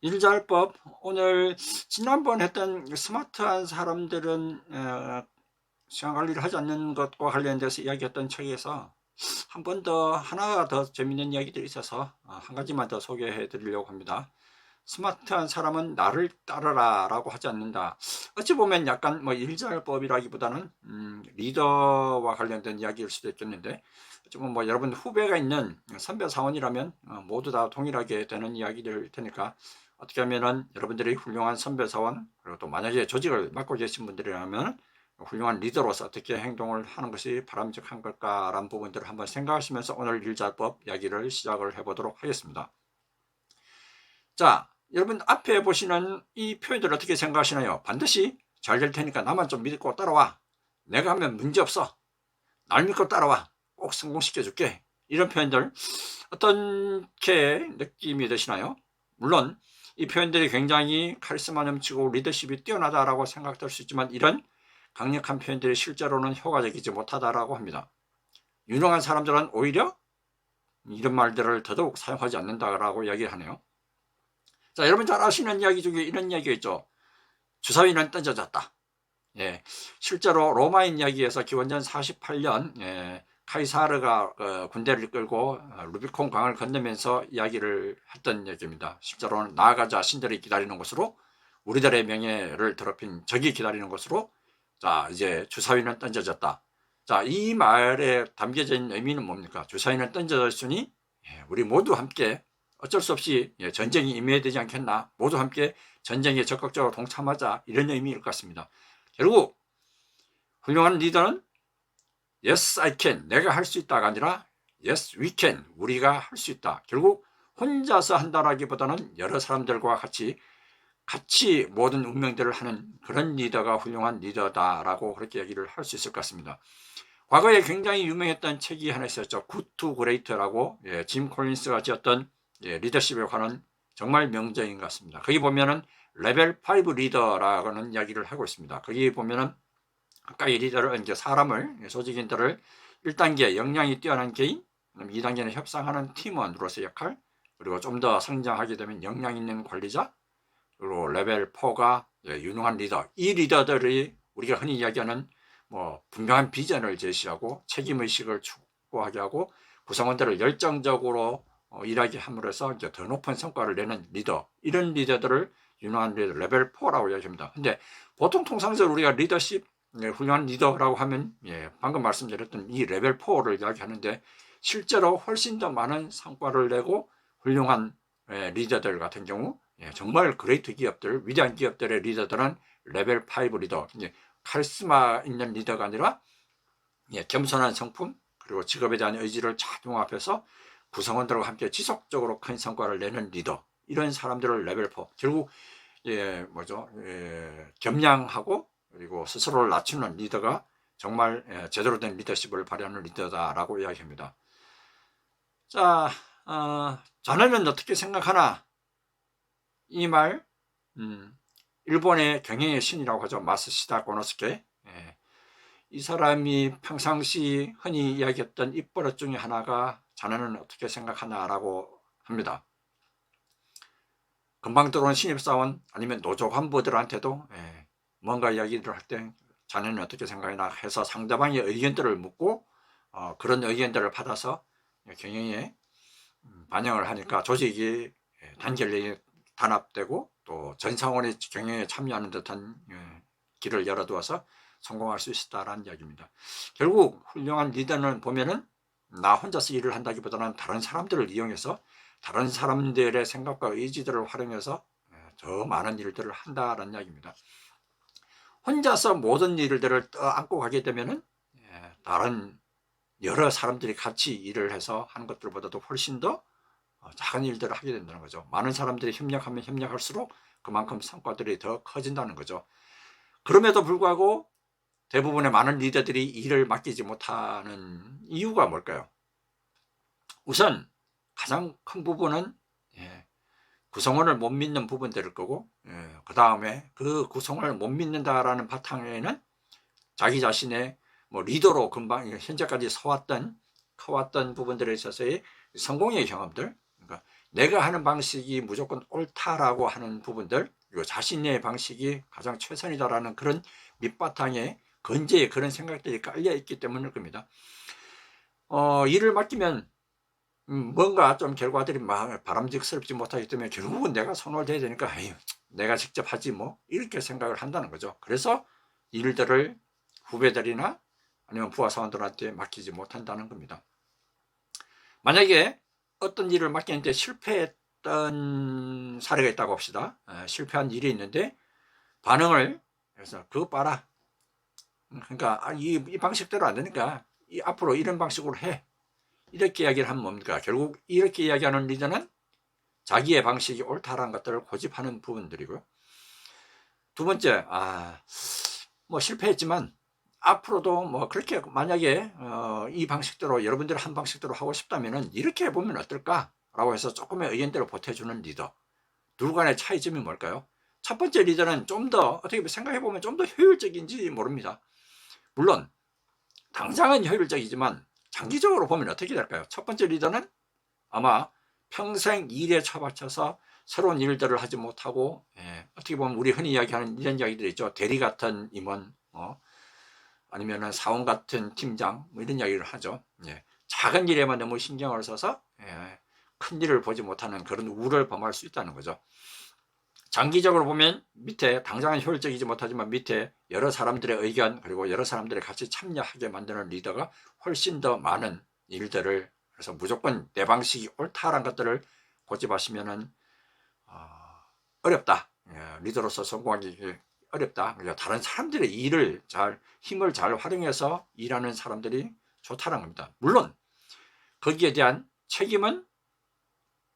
일잘법 오늘 지난번 했던 스마트한 사람들은 시간 관리를 하지 않는 것과 관련돼서 이야기했던 책에서 한 번 더 하나가 더 재밌는 이야기들이 있어서 한 가지만 더 소개해 드리려고 합니다. 스마트한 사람은 나를 따르라 라고 하지 않는다. 어찌 보면 약간 뭐 일잘법이라기보다는 리더와 관련된 이야기일 수도 있겠는데, 어찌 보면 뭐 여러분 후배가 있는 선배 사원이라면 모두 다 동일하게 되는 이야기일 테니까, 어떻게 하면은 여러분들이 훌륭한 선배 사원, 그리고 또 만약에 조직을 맡고 계신 분들이라면 훌륭한 리더로서 어떻게 행동을 하는 것이 바람직한 걸까라는 부분들을 한번 생각하시면서 오늘 일잘법 이야기를 시작을 해보도록 하겠습니다. 자, 여러분 앞에 보시는 이 표현들 어떻게 생각하시나요? 반드시 잘 될 테니까 나만 좀 믿고 따라와. 내가 하면 문제없어. 날 믿고 따라와. 꼭 성공시켜 줄게. 이런 표현들 어떻게 느낌이 드시나요? 물론 이 표현들이 굉장히 카리스마 넘치고 리더십이 뛰어나다라고 생각될 수 있지만, 이런 강력한 표현들이 실제로는 효과적이지 못하다라고 합니다. 유능한 사람들은 오히려 이런 말들을 더더욱 사용하지 않는다라고 이야기를 하네요. 자, 여러분 잘 아시는 이야기 중에 이런 이야기가 있죠. 주사위는 던져졌다. 예, 실제로 로마인 이야기에서 기원전 48년 카이사르가 군대를 이끌고 루비콘 강을 건너면서 이야기를 했던 얘기입니다. 실제로는 나아가자 신들이 기다리는 곳으로, 우리들의 명예를 더럽힌 적이 기다리는 곳으로, 자 이제 주사위는 던져졌다. 자, 이 말에 담겨져 있는 의미는 뭡니까? 주사위는 던져졌으니 우리 모두 함께 어쩔 수 없이 전쟁이 임해야 되지 않겠나, 모두 함께 전쟁에 적극적으로 동참하자, 이런 의미일 것 같습니다. 결국 훌륭한 리더는 yes I can, 내가 할 수 있다가 아니라 yes we can, 우리가 할 수 있다. 결국 혼자서 한다라기보다는 여러 사람들과 같이 모든 운명들을 하는 그런 리더가 훌륭한 리더다라고 그렇게 얘기를 할 수 있을 것 같습니다. 과거에 굉장히 유명했던 책이 하나 있었죠. Good to Great라고, 짐 콜린스가 지었던 리더십에 관한 정말 명작인 것 같습니다. 거기 보면은 레벨 5 리더라는 이야기를 하고 있습니다. 거기 보면은 각각의 리더를, 이제 사람을, 조직인들을 1단계 역량이 뛰어난 개인, 2단계는 협상하는 팀원으로서의 역할, 그리고 좀 더 성장하게 되면 역량 있는 관리자, 그리고 레벨 4가 유능한 리더. 이 리더들이 우리가 흔히 이야기하는 뭐 분명한 비전을 제시하고 책임의식을 추구하게 하고 구성원들을 열정적으로 일하게 함으로써 이제 더 높은 성과를 내는 리더, 이런 리더들을 유능한 리더, 레벨 4라고 이야기합니다. 근데 보통 통상적으로 우리가 리더십, 훌륭한 리더라고 하면 방금 말씀드렸던 이 레벨 4를 이야기하는데, 실제로 훨씬 더 많은 성과를 내고 훌륭한 리더들 같은 경우, 정말 그레이트 기업들, 위대한 기업들의 리더들은 레벨 5 리더, 카리스마 있는 리더가 아니라 겸손한 성품, 그리고 직업에 대한 의지를 작용합해서 구성원들과 함께 지속적으로 큰 성과를 내는 리더, 이런 사람들을 레벨 4, 결국 겸양하고 그리고 스스로를 낮추는 리더가 정말 제대로 된 리더십을 발휘하는 리더다라고 이야기합니다. 자, 자네는 어떻게 생각하나? 이 말, 일본의 경영의 신이라고 하죠. 마쓰시다 고노스케. 이 사람이 평상시 흔히 이야기했던 입버릇 중에 하나가 자네는 어떻게 생각하나라고 합니다. 금방 들어온 신입사원 아니면 노조 간부들한테도 뭔가 이야기를 할 때 자네는 어떻게 생각하나 해서 상대방의 의견들을 묻고 그런 의견들을 받아서 경영에 반영을 하니까 조직이 단결이 단합되고 또 전 사원이 경영에 참여하는 듯한 길을 열어두어서 성공할 수 있었다라는 이야기입니다. 결국 훌륭한 리더는 보면은 나 혼자서 일을 한다기보다는 다른 사람들을 이용해서 다른 사람들의 생각과 의지들을 활용해서 더 많은 일들을 한다라는 이야기입니다. 혼자서 모든 일들을 떠안고 가게 되면은 다른 여러 사람들이 같이 일을 해서 하는 것들보다도 훨씬 더 작은 일들을 하게 된다는 거죠. 많은 사람들이 협력하면 협력할수록 그만큼 성과들이 더 커진다는 거죠. 그럼에도 불구하고 대부분의 많은 리더들이 일을 맡기지 못하는 이유가 뭘까요? 우선 가장 큰 부분은 구성원을 못 믿는 부분들일 거고, 그 다음에 그 구성원을 못 믿는다라는 바탕에는 자기 자신의 뭐 리더로 금방 현재까지 커왔던 부분들에 있어서의 성공의 경험들, 그러니까 내가 하는 방식이 무조건 옳다라고 하는 부분들, 그리고 자신의 방식이 가장 최선이다라는 그런 밑바탕에 건재의 그런 생각들이 깔려 있기 때문일 겁니다. 일을 맡기면 뭔가 좀 결과들이 막 바람직스럽지 못하기 때문에 결국은 내가 손을 대야 되니까 에휴, 내가 직접 하지 뭐, 이렇게 생각을 한다는 거죠. 그래서 일들을 후배들이나 아니면 부하 사원들한테 맡기지 못한다는 겁니다. 만약에 어떤 일을 맡기는데 실패했던 사례가 있다고 합시다. 실패한 일이 있는데 반응을, 그래서 그거 봐라, 그러니까 이 방식대로 안 되니까 앞으로 이런 방식으로 해, 이렇게 이야기를 하면 뭡니까? 결국 이렇게 이야기하는 리더는 자기의 방식이 옳다라는 것들을 고집하는 부분들이고요. 두 번째, 뭐 실패했지만 앞으로도 뭐 그렇게 만약에 이 방식대로, 여러분들이 한 방식대로 하고 싶다면은 이렇게 해보면 어떨까라고 해서 조금의 의견대로 보태주는 리더. 둘 간의 차이점이 뭘까요? 첫 번째 리더는 좀 더 어떻게 생각해보면 좀 더 효율적인지 모릅니다. 물론 당장은 효율적이지만 장기적으로 보면 어떻게 될까요? 첫 번째 리더는 아마 평생 일에 처박혀서 새로운 일들을 하지 못하고, 어떻게 보면 우리 흔히 이야기하는 이런 이야기들이 있죠. 대리 같은 임원, 아니면은 사원 같은 팀장, 뭐 이런 이야기를 하죠. 작은 일에만 너무 신경을 써서 큰 일을 보지 못하는 그런 우를 범할 수 있다는 거죠. 장기적으로 보면 밑에 당장은 효율적이지 못하지만 밑에 여러 사람들의 의견, 그리고 여러 사람들이 같이 참여하게 만드는 리더가 훨씬 더 많은 일들을, 그래서 무조건 내 방식이 옳다라는 것들을 고집하시면은 어렵다. 리더로서 성공하기 어렵다. 그러니까 다른 사람들의 일을 힘을 잘 활용해서 일하는 사람들이 좋다는 겁니다. 물론 거기에 대한 책임은,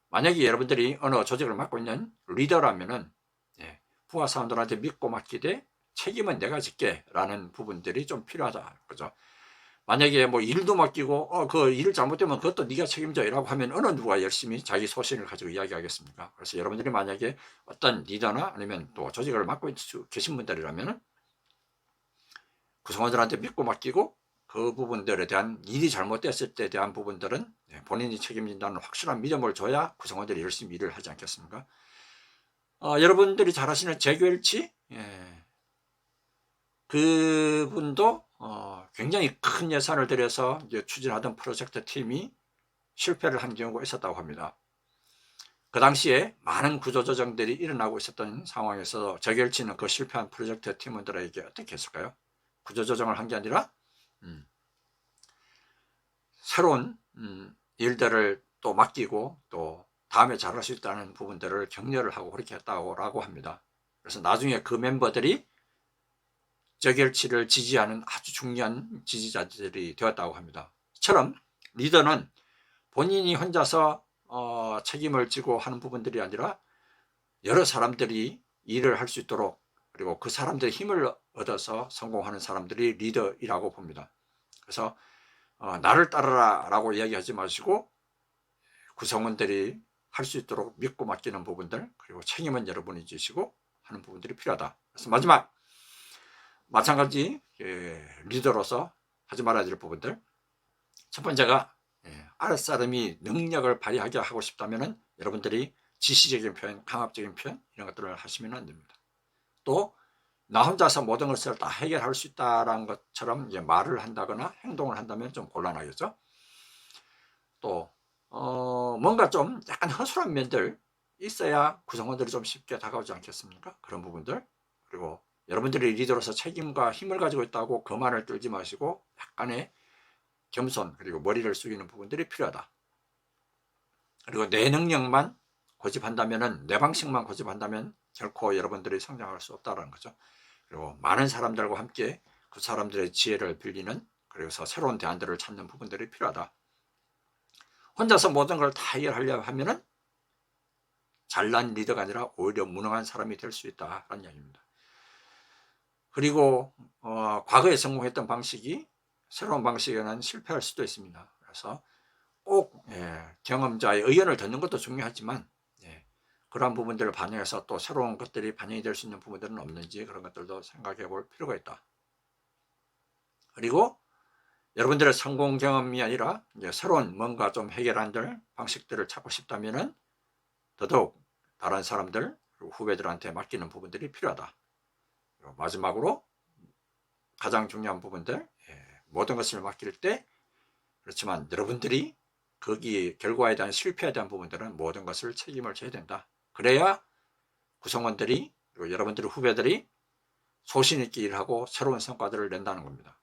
만약에 여러분들이 어느 조직을 맡고 있는 리더라면은 부하 사원들한테 믿고 맡기되 책임은 내가 짓게 라는 부분들이 좀 필요하다, 그죠? 만약에 뭐 일도 맡기고 그 일 잘못되면 그것도 네가 책임져 라고 하면 어느 누가 열심히 자기 소신을 가지고 이야기하겠습니까? 그래서 여러분들이 만약에 어떤 리더나 아니면 또 조직을 맡고 계신 분들이라면 구성원들한테 믿고 맡기고, 그 부분들에 대한, 일이 잘못됐을 때 대한 부분들은 본인이 책임진다는 확실한 믿음을 줘야 구성원들이 열심히 일을 하지 않겠습니까? 여러분들이 잘 아시는 재규일치, 그분도 굉장히 큰 예산을 들여서 추진하던 프로젝트 팀이 실패를 한 경우가 있었다고 합니다. 그 당시에 많은 구조조정들이 일어나고 있었던 상황에서 재결치는 그 실패한 프로젝트 팀원들에게 어떻게 했을까요? 구조조정을 한 게 아니라 새로운 일들을 또 맡기고 또 다음에 잘할 수 있다는 부분들을 격려를 하고 그렇게 했다고 합니다. 그래서 나중에 그 멤버들이 재결치를 지지하는 아주 중요한 지지자들이 되었다고 합니다. 이처럼 리더는 본인이 혼자서 책임을 지고 하는 부분들이 아니라 여러 사람들이 일을 할 수 있도록, 그리고 그 사람들의 힘을 얻어서 성공하는 사람들이 리더이라고 봅니다. 그래서 나를 따르라 라고 이야기하지 마시고 구성원들이 할 수 있도록 믿고 맡기는 부분들, 그리고 책임은 여러분이 지시고 하는 부분들이 필요하다. 그래서 마찬가지 리더로서 하지 말아야 될 부분들, 첫 번째가 아랫사람이 능력을 발휘하게 하고 싶다면 여러분들이 지시적인 표현, 강압적인 표현, 이런 것들을 하시면 안 됩니다. 또 나 혼자서 모든 것을 다 해결할 수 있다는 것처럼 말을 한다거나 행동을 한다면 좀 곤란하겠죠. 또 뭔가 좀 약간 허술한 면들 있어야 구성원들이 좀 쉽게 다가오지 않겠습니까? 그런 부분들. 그리고 여러분들이 리더로서 책임과 힘을 가지고 있다고 거만을 떨지 마시고 약간의 겸손, 그리고 머리를 숙이는 부분들이 필요하다. 그리고 내 능력만 고집한다면, 내 방식만 고집한다면 결코 여러분들이 성장할 수 없다는 거죠. 그리고 많은 사람들과 함께 그 사람들의 지혜를 빌리는, 그래서 새로운 대안들을 찾는 부분들이 필요하다. 혼자서 모든 걸 다 해결하려 하면은 잘난 리더가 아니라 오히려 무능한 사람이 될 수 있다는 이야기입니다. 그리고 과거에 성공했던 방식이 새로운 방식에는 실패할 수도 있습니다. 그래서 꼭 경험자의 의견을 듣는 것도 중요하지만 그러한 부분들을 반영해서 또 새로운 것들이 반영이 될 수 있는 부분들은 없는지, 그런 것들도 생각해 볼 필요가 있다. 그리고 여러분들의 성공 경험이 아니라 새로운 뭔가 좀 해결 안 될 방식들을 찾고 싶다면은 더더욱 다른 사람들, 후배들한테 맡기는 부분들이 필요하다. 마지막으로 가장 중요한 부분들, 모든 것을 맡길 때, 그렇지만 여러분들이 거기 결과에 대한 실패에 대한 부분들은 모든 것을 책임을 져야 된다. 그래야 구성원들이, 그리고 여러분들의 후배들이 소신 있게 일하고 새로운 성과들을 낸다는 겁니다.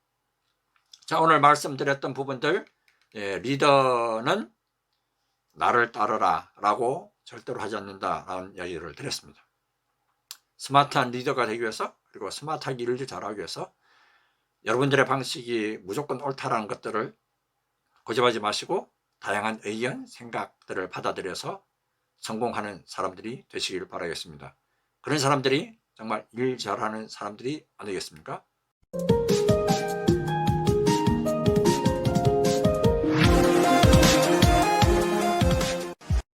자, 오늘 말씀드렸던 부분들, 리더는 나를 따르라 라고 절대로 하지 않는다라는 이야기를 드렸습니다. 스마트한 리더가 되기 위해서, 그리고 스마트하게 일을 잘하기 위해서 여러분들의 방식이 무조건 옳다라는 것들을 고집하지 마시고 다양한 의견, 생각들을 받아들여서 성공하는 사람들이 되시길 바라겠습니다. 그런 사람들이 정말 일 잘하는 사람들이 아니겠습니까?